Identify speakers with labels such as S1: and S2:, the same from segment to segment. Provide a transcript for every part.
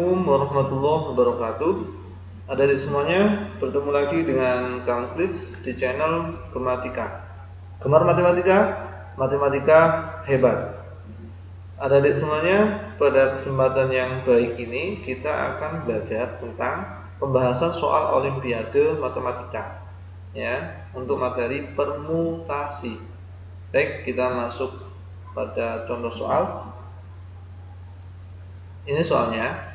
S1: Assalamualaikum warahmatullahi wabarakatuh. Adik-adik semuanya, bertemu lagi dengan Kang Kris di channel Gramatika. Gemar matematika? Matematika hebat. Adik-adik semuanya, pada kesempatan yang baik ini kita akan belajar tentang pembahasan soal Olimpiade Matematika, ya, untuk materi permutasi. Baik, kita masuk pada contoh soal. Ini soalnya,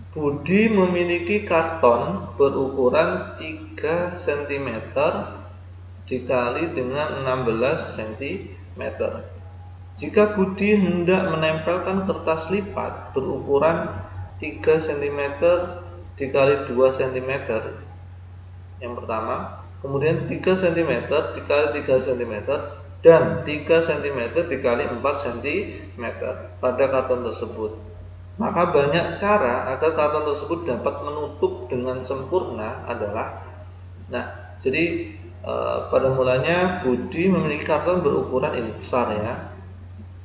S1: Budi memiliki karton berukuran 3 cm dikali dengan 16 cm. Jika Budi hendak menempelkan kertas lipat berukuran 3 cm dikali 2 cm, yang pertama, kemudian 3 cm dikali 3 cm, dan 3 cm dikali 4 cm pada karton tersebut, maka banyak cara agar karton tersebut dapat menutup dengan sempurna adalah, jadi pada mulanya Budi memiliki karton berukuran ini besar, ya,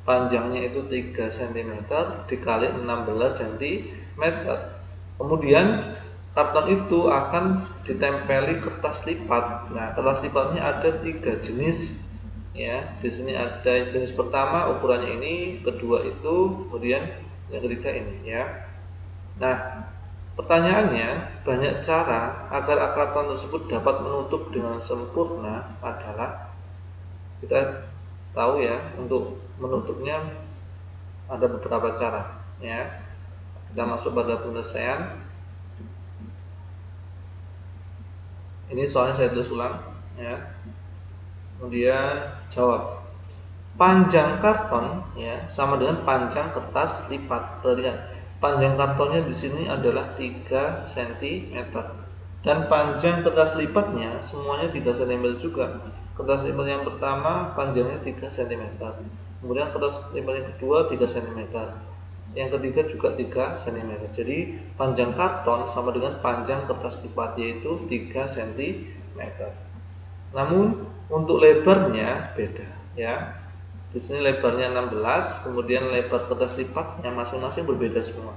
S1: panjangnya itu 3 cm dikali 16 cm. Kemudian karton itu akan ditempeli kertas lipat. Nah, kertas lipatnya ada 3 jenis, ya. Di sini ada jenis pertama ukurannya ini, kedua itu, kemudian yang ketiga ini, ya. Nah, pertanyaannya, banyak cara agar karton tersebut dapat menutup dengan sempurna adalah, kita tahu ya, untuk menutupnya ada beberapa cara, ya. Kita masuk pada penyelesaian. Ini soalnya saya tulis ulang, ya. Kemudian jawab. Panjang karton, ya, sama dengan panjang kertas lipat. Perhatikan, panjang kartonnya di sini adalah 3 cm dan panjang kertas lipatnya semuanya 3 cm juga. Kertas lipat yang pertama panjangnya 3 cm, kemudian kertas lipat yang kedua 3 cm, yang ketiga juga 3 cm. Jadi panjang karton sama dengan panjang kertas lipat, yaitu 3 cm. Namun untuk lebarnya beda, ya. Di sini lebarnya 16, kemudian lebar kertas lipatnya masing-masing berbeda semua.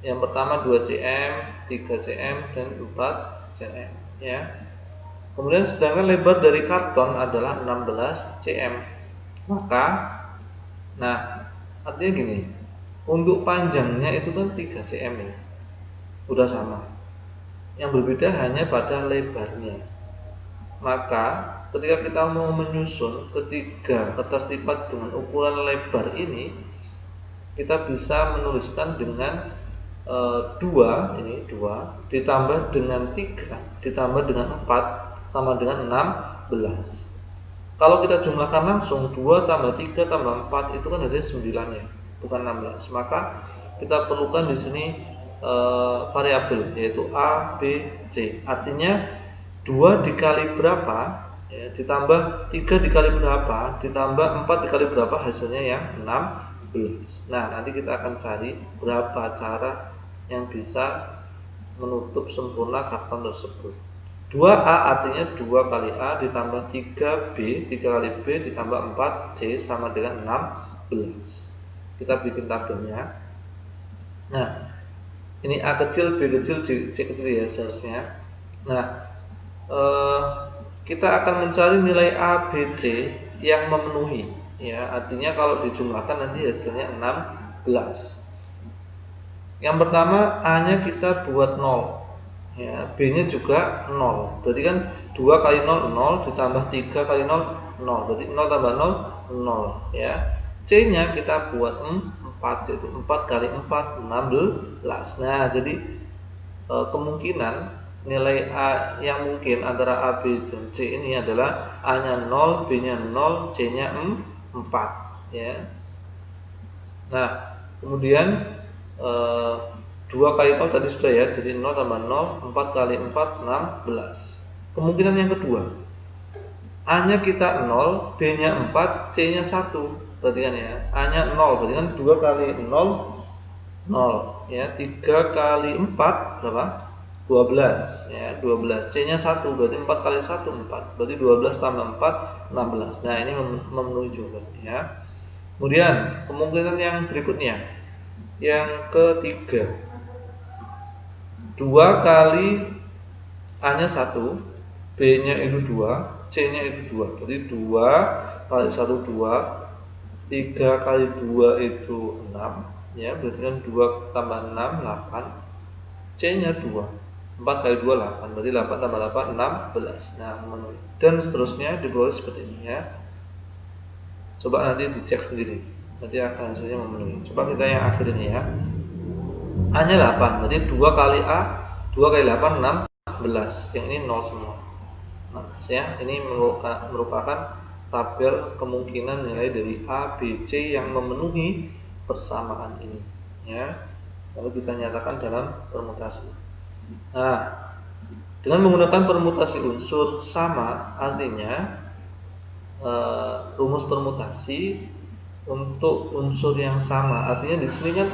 S1: Yang pertama 2 cm, 3 cm, dan 4 cm, ya. Kemudian sedangkan lebar dari karton adalah 16 cm. Maka, artinya gini, untuk panjangnya itu kan 3 cm, ya. Udah sama. Yang berbeda hanya pada lebarnya. Maka ketika kita mau menyusun ketiga kertas lipat dengan ukuran lebar ini, kita bisa menuliskan dengan 2 ditambah dengan 3 ditambah dengan 4 sama dengan 16. Kalau kita jumlahkan langsung 2 tambah 3 tambah 4 itu kan hasilnya 9, ya, bukan 16. Maka kita perlukan di sini variabel, yaitu A, B, C. Artinya 2 dikali berapa, ya, ditambah 3 dikali berapa, ditambah 4 dikali berapa, hasilnya yang 16. Nah, nanti kita akan cari berapa cara yang bisa menutup sempurna karton tersebut. 2A artinya 2 kali A ditambah 3B, 3 kali B ditambah 4C sama dengan 16. Kita bikin tabelnya. Nah, ini A kecil, B kecil, C kecil, ya, seharusnya. Nah, kita akan mencari nilai A, B, C yang memenuhi, ya. Artinya kalau dijumlahkan nanti hasilnya 16. Yang pertama, A-nya kita buat 0, ya, B-nya juga 0. Berarti kan 2 kali 0, 0, ditambah 3 kali 0, 0. Berarti 0 tambah 0, 0, ya. C-nya kita buat 4, yaitu 4 kali 4, 16. Nah, jadi kemungkinan nilai A yang mungkin antara A, B, dan C ini adalah A-nya 0, B-nya 0, C-nya 4, ya. Nah, kemudian 2 kali 0 tadi sudah, ya, jadi 0 tambah 0, 4 kali 4, 16. Kemungkinan yang kedua, A-nya kita 0, B-nya 4, C-nya 1. Perhatikan, ya, A-nya 0, berarti kan 2 kali 0, 0, ya. 3 kali 4 berapa? 12, ya, 12. C-nya 1, berarti 4 kali 1, 4. Berarti 12 tambah 4, 16. Nah, ini memenuhi juga, ya. Kemudian kemungkinan yang berikutnya, yang ketiga, 2 kali A-nya 1, B-nya itu 2, C-nya itu 2. Jadi 2 kali 1 2, 3 kali 2 itu 6, ya, berarti kan 2 tambah 6 8, C-nya 2. 4 kali 2 8, berarti 8 tambah 8 16. Nah, memenuhi. Dan seterusnya dibuat seperti ini ya. Coba nanti dicek sendiri. Nanti akan hasilnya memenuhi. Coba kita yang akhir ini ya. A-nya 8, berarti 2 kali A, 2 kali 8 16. Yang ini 0 semua. Nah, ya, ini merupakan tabel kemungkinan nilai dari A, B, C yang memenuhi persamaan ini, ya. Lalu kita nyatakan dalam permutasi. Nah, dengan menggunakan permutasi unsur sama, artinya rumus permutasi untuk unsur yang sama. Artinya di sini kan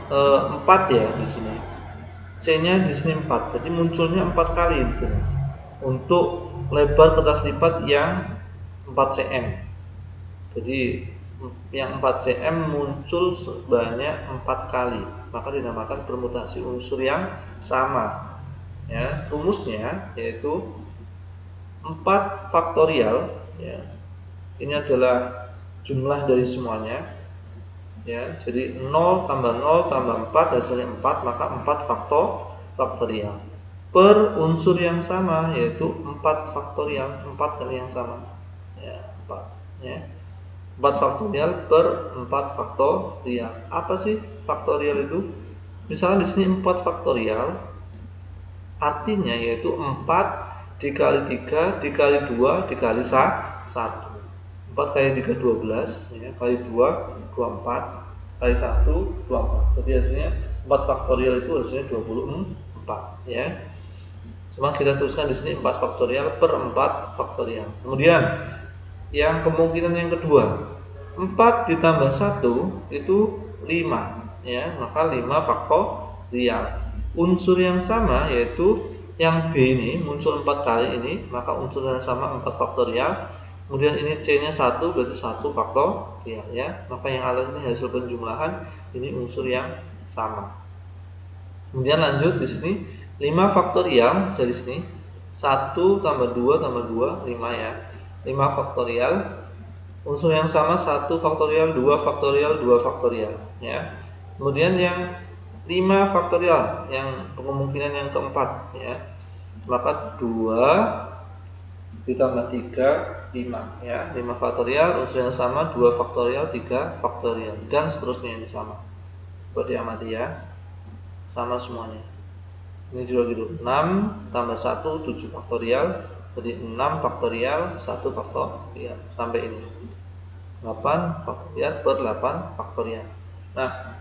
S1: 4 ya di sini. C-nya di sini 4. Jadi munculnya 4 kali di sini. Untuk lebar kertas lipat yang 4 cm. Jadi yang 4 cm muncul sebanyak 4 kali, maka dinamakan permutasi unsur yang sama. Ya, rumusnya yaitu 4 faktorial, ya. Ini adalah jumlah dari semuanya. Ya, jadi 0 tambah 0 tambah 4 hasilnya 4, maka 4 faktorial per unsur yang sama, yaitu 4 faktorial, 4 kali yang sama, ya, 4, ya. 4 faktorial per 4 faktorial. Apa sih faktorial itu? Misalnya di sini 4 faktorial, artinya yaitu 4 dikali 3 dikali 2 dikali 1. 4 kali 3 12, ya, kali 2 24, kali 1 24. Jadi hasilnya 4 faktorial itu hasilnya 24, ya. Cuma kita tuliskan di sini 4 faktorial per 4 faktorial. Kemudian yang kemungkinan yang kedua, 4 ditambah 1 itu 5, ya, maka 5 faktorial. Unsur yang sama yaitu yang B ini muncul 4 kali ini, maka unsur yang sama 4 faktorial. Kemudian ini C-nya 1, berarti 1 faktorial, ya. Maka yang atas ini hasil penjumlahan, ini unsur yang sama. Kemudian lanjut di sini 5 faktorial dari sini 1 tambah 2 tambah 2 5, ya. 5 faktorial unsur yang sama 1 faktorial 2 faktorial 2 faktorial, ya. Kemudian yang 5 faktorial yang kemungkinan yang keempat, ya. Maka 2 ditambah 3 5, ya. 5 faktorial unsur yang sama 2 faktorial 3 faktorial dan seterusnya ini sama. Coba diamati ya. Sama semuanya. Ini juga gitu. 6 tambah 1 7 faktorial, jadi 6 faktorial 1 faktorial sampai ini. 8 faktorial per 8 faktorial. Nah,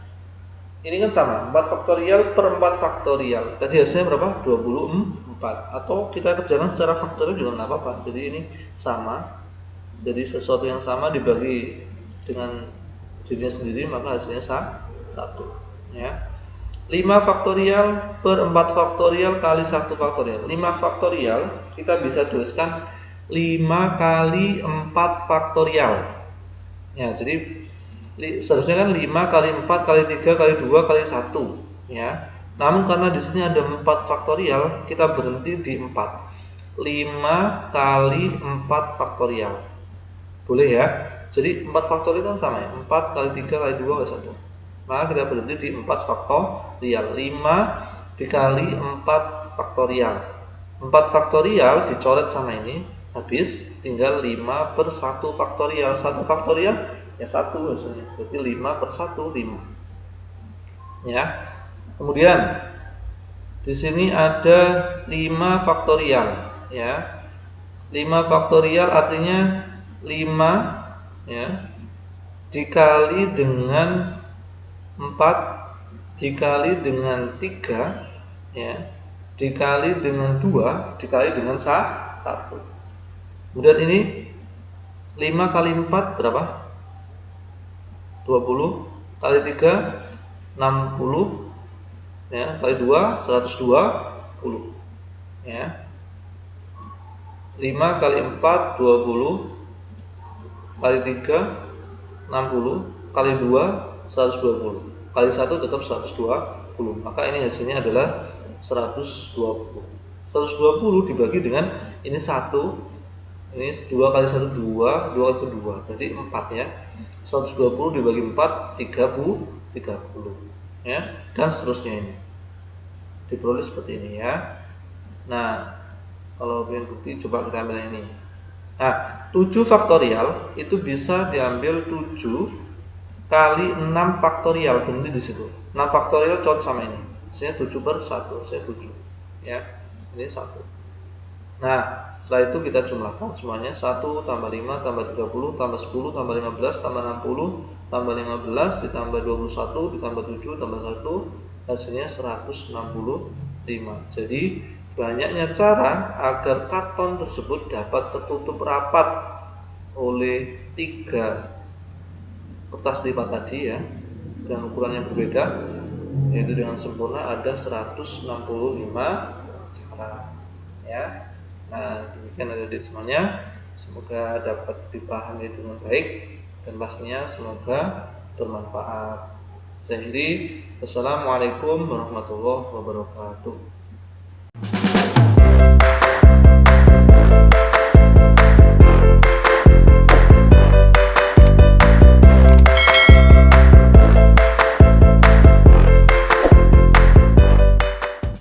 S1: ini kan sama, 4 faktorial per 4 faktorial. Tadi hasilnya berapa? 24. Atau kita kerjakan secara faktorial juga nggak apa-apa. Jadi ini sama. Jadi sesuatu yang sama dibagi dengan dirinya sendiri, maka hasilnya 1, ya. 5 faktorial per 4 faktorial kali 1 faktorial. 5 faktorial kita bisa tuliskan 5 kali 4 faktorial. Ya, jadi seharusnya kan 5 kali 4 kali 3 kali 2 kali 1, ya. Namun karena di sini ada 4 faktorial, kita berhenti di 4. 5 kali 4 faktorial. Boleh ya? Jadi 4 faktorial kan sama ya. 4 kali 3 kali 2 kali 1. Maka kita berhenti di 4 faktorial. 5 dikali 4 faktorial. 4 faktorial dicoret sama ini, habis tinggal 5 per 1 faktorial. 1 faktorial ya 1 hasilnya. Berarti 5 per 1 5. Ya. Kemudian di sini ada 5 faktorial, ya. 5 faktorial artinya 5, ya, dikali dengan 4 dikali dengan 3, ya, dikali dengan 2 dikali dengan 1. Kemudian ini 5 kali 4 berapa? 20 kali 3 60, ya, kali 2 120, ya. 5 kali 4 20 kali 3 60 kali 2 120 kali 1 tetap 120. Maka ini hasilnya adalah 120. 120 dibagi dengan ini 1, ini 2 kali 1 2, 2 kali 1 2, berarti 4 ya. 120 dibagi 4 30 ya, dan seterusnya ini diperoleh seperti ini ya. Nah, kalau ingin bukti coba kita ambil ini. Nah, 7 faktorial itu bisa diambil 7 kali 6 faktorial, berhenti di situ. 6 faktorial cocok sama ini. Saya 7 per 1, saya 7 ya. Ini 1. Nah, setelah itu kita jumlahkan semuanya. 1 tambah 5 tambah 30 tambah 10 tambah 15 tambah 60 tambah 15 ditambah 21 ditambah 7 tambah 1, hasilnya 165. Jadi banyaknya cara agar karton tersebut dapat tertutup rapat oleh 3 kertas lipat tadi ya, dengan ukuran yang berbeda, yaitu dengan sempurna ada 165 cara ya. Nah, demikian adik-adik semuanya, semoga dapat dipahami dengan baik dan pastinya semoga bermanfaat. Saya akhiri, wassalamualaikum warahmatullahi wabarakatuh.